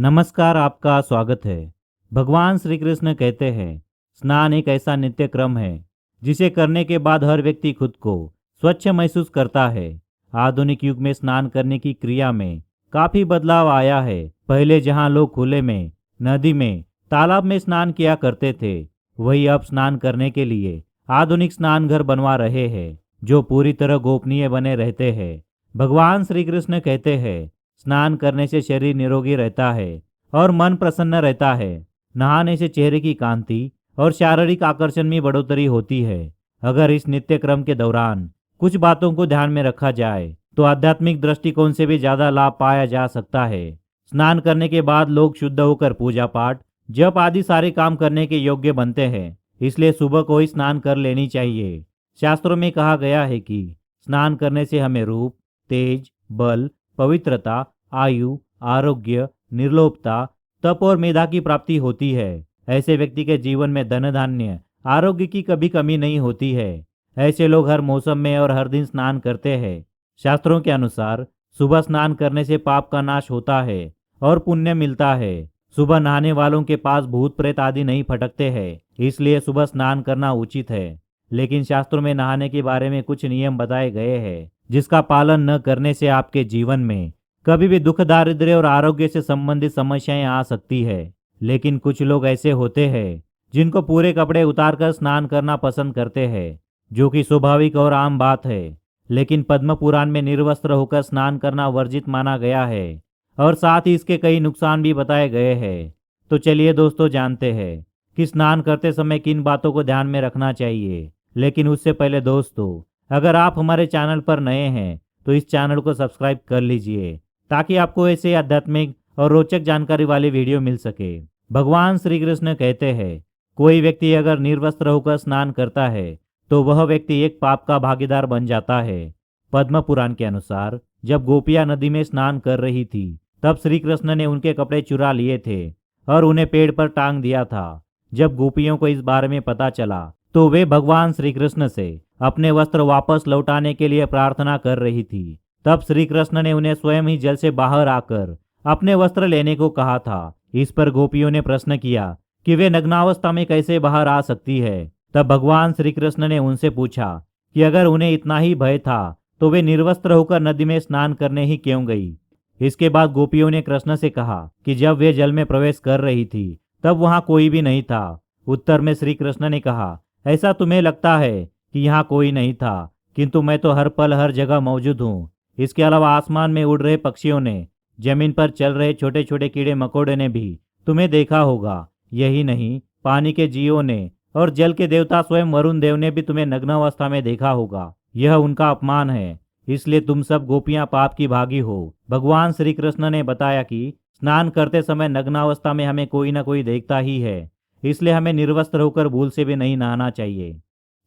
नमस्कार, आपका स्वागत है। भगवान श्री कृष्ण कहते हैं, स्नान एक ऐसा नित्य क्रम है जिसे करने के बाद हर व्यक्ति खुद को स्वच्छ महसूस करता है। आधुनिक युग में स्नान करने की क्रिया में काफी बदलाव आया है। पहले जहां लोग खुले में, नदी में, तालाब में स्नान किया करते थे, वही अब स्नान करने के लिए आधुनिक स्नान घर बनवा रहे हैं, जो पूरी तरह गोपनीय बने रहते हैं। भगवान श्री कृष्ण कहते हैं, स्नान करने से शरीर निरोगी रहता है और मन प्रसन्न रहता है। नहाने से चेहरे की कांति और शारीरिक आकर्षण में बढ़ोतरी होती है। अगर इस नित्य क्रम के दौरान कुछ बातों को ध्यान में रखा जाए तो आध्यात्मिक दृष्टिकोण से भी ज्यादा लाभ पाया जा सकता है। स्नान करने के बाद लोग शुद्ध होकर पूजा पाठ, जप आदि सारे काम करने के योग्य बनते हैं। इसलिए सुबह को ही स्नान कर लेनी चाहिए। शास्त्रों में कहा गया है कि स्नान करने से हमें रूप, तेज, बल, पवित्रता, आयु, आरोग्य, निर्लोभता, तप और मेधा की प्राप्ति होती है। ऐसे व्यक्ति के जीवन में धन धान्य, आरोग्य की कभी कमी नहीं होती है। ऐसे लोग हर मौसम में और हर दिन स्नान करते हैं। शास्त्रों के अनुसार सुबह स्नान करने से पाप का नाश होता है और पुण्य मिलता है। सुबह नहाने वालों के पास भूत प्रेत आदि नहीं फटकते हैं, इसलिए सुबह स्नान करना उचित है। लेकिन शास्त्रों में नहाने के बारे में कुछ नियम बताए गए हैं, जिसका पालन न करने से आपके जीवन में कभी भी दुख, दारिद्र्य और आरोग्य से संबंधित समस्याएं आ सकती है। लेकिन कुछ लोग ऐसे होते हैं जिनको पूरे कपड़े उतारकर स्नान करना पसंद करते हैं, जो कि स्वाभाविक और आम बात है। लेकिन पद्म पुराण में निर्वस्त्र होकर स्नान करना वर्जित माना गया है और साथ ही इसके कई नुकसान भी बताए गए हैं। तो चलिए दोस्तों, जानते हैं कि स्नान करते समय किन बातों को ध्यान में रखना चाहिए। लेकिन उससे पहले दोस्तों, अगर आप हमारे चैनल पर नए हैं तो इस चैनल को सब्सक्राइब कर लीजिए, ताकि आपको ऐसे आध्यात्मिक और रोचक जानकारी वाले वीडियो मिल सके। भगवान श्री कृष्ण कहते हैं, कोई व्यक्ति अगर निर्वस्त्र होकर स्नान करता है तो वह व्यक्ति एक पाप का भागीदार बन जाता है। पद्म पुराण के अनुसार जब गोपियां नदी में स्नान कर रही थी, तब श्री कृष्ण ने उनके कपड़े चुरा लिए थे और उन्हें पेड़ पर टांग दिया था। जब गोपियों को इस बारे में पता चला तो वे भगवान श्री कृष्ण से अपने वस्त्र वापस लौटाने के लिए प्रार्थना कर रही थी। तब श्री कृष्ण ने उन्हें स्वयं ही जल से बाहर आकर अपने वस्त्र लेने को कहा था। इस पर गोपियों ने प्रश्न किया कि वे नग्नावस्था में कैसे बाहर आ सकती है। तब भगवान श्री कृष्ण ने उनसे पूछा कि अगर उन्हें इतना ही भय था तो वे निर्वस्त्र होकर नदी में स्नान करने ही क्यों गई। इसके बाद गोपियों ने कृष्ण से कहा कि जब वे जल में प्रवेश कर रही थी तब वहां कोई भी नहीं था। उत्तर में श्री कृष्ण ने कहा, ऐसा तुम्हें लगता है कि यहाँ कोई नहीं था, किंतु मैं तो हर पल हर जगह मौजूद हूँ। इसके अलावा आसमान में उड़ रहे पक्षियों ने, जमीन पर चल रहे छोटे छोटे कीड़े मकोड़े ने भी तुम्हें देखा होगा। यही नहीं, पानी के जीवों ने और जल के देवता स्वयं वरुण देव ने भी तुम्हें नग्नावस्था में देखा होगा। यह उनका अपमान है, इसलिए तुम सब गोपियां पाप की भागी हो। भगवान श्री कृष्ण ने बताया कि स्नान करते समय नग्नावस्था में हमें कोई ना कोई देखता ही है, इसलिए हमें निर्वस्त्र होकर भूल से भी नहीं नहाना चाहिए।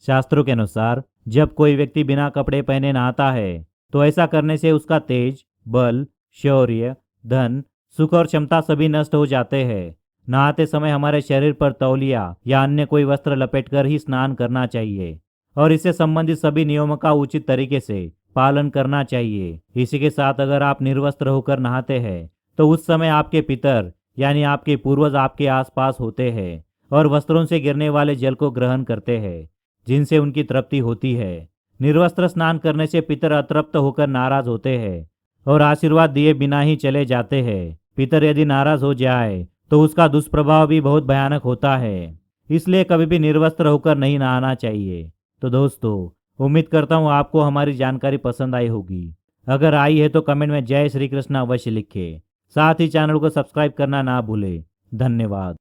शास्त्रों के अनुसार जब कोई व्यक्ति बिना कपड़े पहने नहाता है तो ऐसा करने से उसका तेज, बल, शौर्य, धन, सुख और क्षमता सभी नष्ट हो जाते हैं। नहाते समय हमारे शरीर पर तौलिया या अन्य कोई वस्त्र लपेटकर ही स्नान करना चाहिए और इससे संबंधित सभी नियमों का उचित तरीके से पालन करना चाहिए। इसी के साथ अगर आप निर्वस्त्र होकर नहाते हैं तो उस समय आपके पितर यानी आपके पूर्वज आपके आसपास होते हैं और वस्त्रों से गिरने वाले जल को ग्रहण करते हैं, जिनसे उनकी तृप्ति होती है। निर्वस्त्र स्नान करने से पितर अतृप्त होकर नाराज होते हैं और आशीर्वाद दिए बिना ही चले जाते हैं। पितर यदि नाराज हो जाए तो उसका दुष्प्रभाव भी बहुत भयानक होता है। इसलिए कभी भी निर्वस्त्र होकर नहीं नहाना चाहिए। तो दोस्तों, उम्मीद करता हूँ आपको हमारी जानकारी पसंद आई होगी। अगर आई है तो कमेंट में जय श्री कृष्ण अवश्य लिखें। साथ ही चैनल को सब्सक्राइब करना ना भूलें। धन्यवाद।